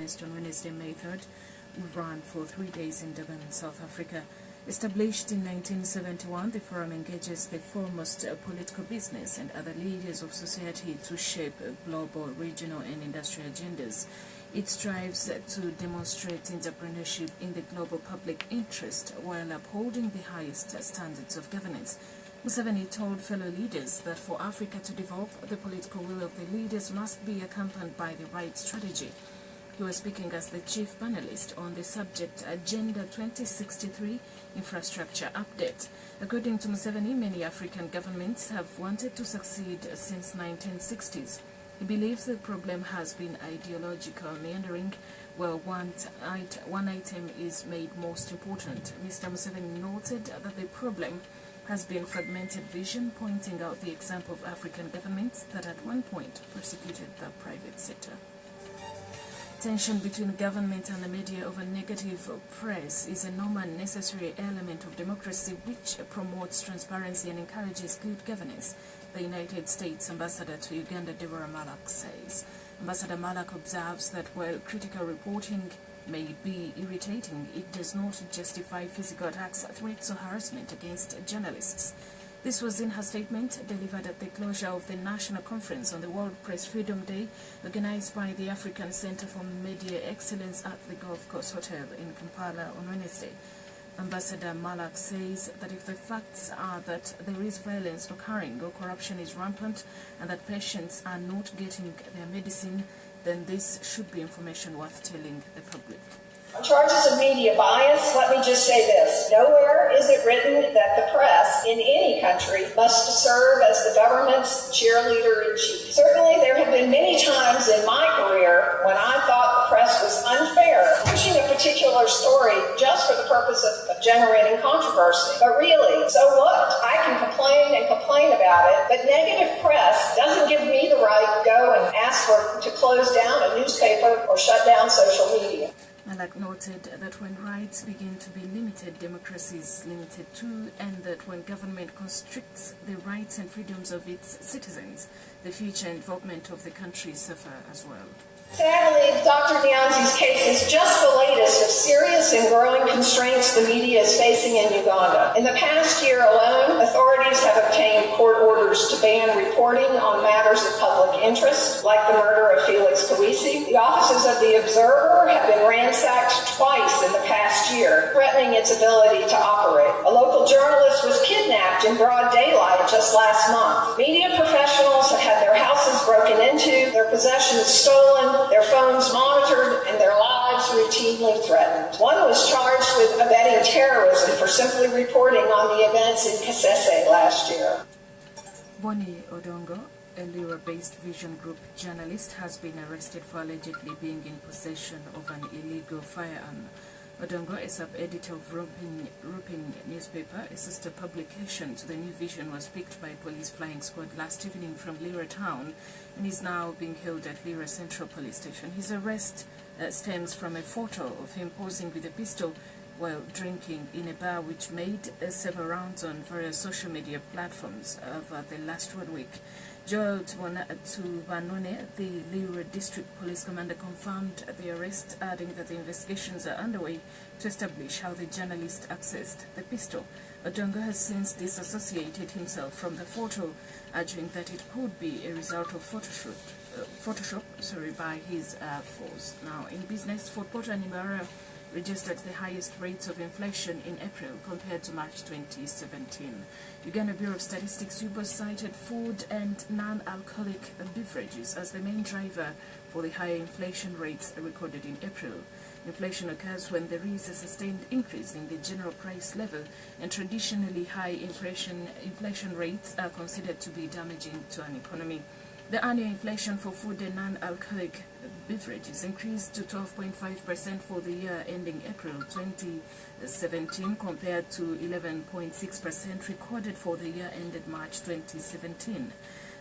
organized on Wednesday, May 3rd, will run for 3 days in Durban, South Africa. Established in 1971, the forum engages the foremost political, business and other leaders of society to shape global, regional and industrial agendas. It strives to demonstrate entrepreneurship in the global public interest while upholding the highest standards of governance. Museveni told fellow leaders that for Africa to develop, the political will of the leaders must be accompanied by the right strategy. He was speaking as the chief panelist on the subject Agenda 2063 Infrastructure Update. According to Museveni, many African governments have wanted to succeed since 1960s. He believes the problem has been ideological meandering, where one item is made most important. Mr. Museveni noted that the problem has been fragmented vision, pointing out the example of African governments that at one point persecuted the private sector. Tension between government and the media over negative press is a normal and necessary element of democracy which promotes transparency and encourages good governance, the United States Ambassador to Uganda, Deborah Malak, says. Ambassador Malak observes that while critical reporting may be irritating, it does not justify physical attacks, threats or harassment against journalists. This was in her statement delivered at the closure of the National Conference on the World Press Freedom Day, organized by the African Center for Media Excellence at the Gulf Coast Hotel in Kampala on Wednesday. Ambassador Malak says that if the facts are that there is violence occurring or corruption is rampant and that patients are not getting their medicine, then this should be information worth telling the public. On charges of media bias, let me just say this. Nowhere is it written that the press in any country must serve as the government's cheerleader-in-chief. Certainly, there have been many times in my career when I thought the press was unfair, pushing a particular story just for the purpose of generating controversy. But really, so what? I can complain and complain about it, but negative press doesn't give me the right to go and ask to close down a newspaper or shut down social media. Malak noted that when rights begin to be limited, democracy is limited too, and that when government constricts the rights and freedoms of its citizens, the future and development of the country suffer as well. Sadly, Dr. Nyanzi's case is just the latest of serious and growing constraints the media is facing in Uganda. In the past year alone, authorities have obtained court orders to ban reporting on matters of public interest, like the murder of Felix Kawisi. The offices of the Observer have been ransacked twice in the past year, threatening its ability to operate. A local journalist was kidnapped in broad daylight just last month. Media professionals have had their houses broken into, their possessions stolen, their phones monitored, and their lives routinely threatened. One was charged with abetting terrorism for simply reporting on the events in Kasese last year. Bonnie Odongo, a Lira-based Vision Group journalist, has been arrested for allegedly being in possession of an illegal firearm. Odongo, a sub-editor of Rupin newspaper, a sister publication to the New Vision, was picked by a police flying squad last evening from Lira town and is now being held at Lira Central Police Station. His arrest stems from a photo of him posing with a pistol while drinking in a bar, which made several rounds on various social media platforms over the last 1 week. Joel Tubanone, the Lira District Police Commander, confirmed the arrest, adding that the investigations are underway to establish how the journalist accessed the pistol. Odongo has since disassociated himself from the photo, arguing that it could be a result of Photoshop by his force. Now, in business, Fort Porter and Imbara registered the highest rates of inflation in April compared to March 2017. Uganda Bureau of Statistics UBS cited food and non-alcoholic beverages as the main driver for the higher inflation rates recorded in April. Inflation occurs when there is a sustained increase in the general price level, and traditionally high inflation rates are considered to be damaging to an economy. The annual inflation for food and non-alcoholic beverages increased to 12.5% for the year ending April 2017 compared to 11.6% recorded for the year ended March 2017.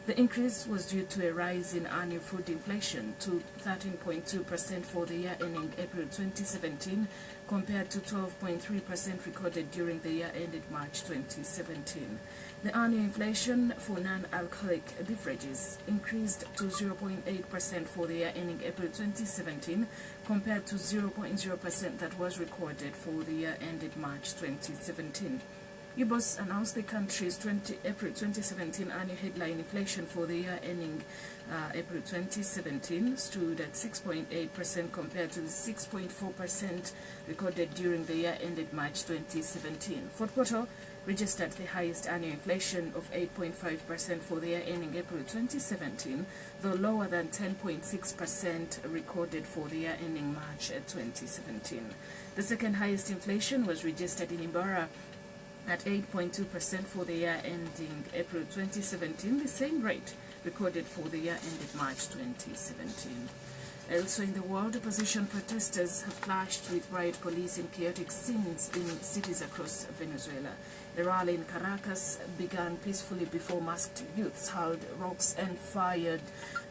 The increase was due to a rise in annual food inflation to 13.2% for the year ending April 2017 compared to 12.3% recorded during the year ended March 2017. The annual inflation for non-alcoholic beverages increased to 0.8% for the year ending April 2017 compared to 0.0% that was recorded for the year ended March 2017. UBOS announced the country's April 2017 annual headline inflation for the year ending April 2017 stood at 6.8% compared to the 6.4% recorded during the year ended March 2017. Fort Portal registered the highest annual inflation of 8.5% for the year ending April 2017, though lower than 10.6% recorded for the year ending March 2017. The second highest inflation was registered in Imbara at 8.2% for the year ending April 2017, the same rate recorded for the year ended March 2017. Also in the world, opposition protesters have clashed with riot police in chaotic scenes in cities across Venezuela. The rally in Caracas began peacefully before masked youths hurled rocks and fired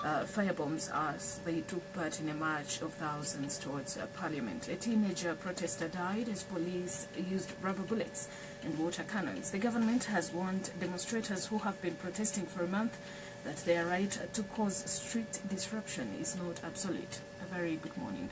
firebombs as they took part in a march of thousands towards parliament. A teenager protester died as police used rubber bullets and water cannons. The government has warned demonstrators who have been protesting for a month that their right to cause street disruption is not obsolete. A very good morning.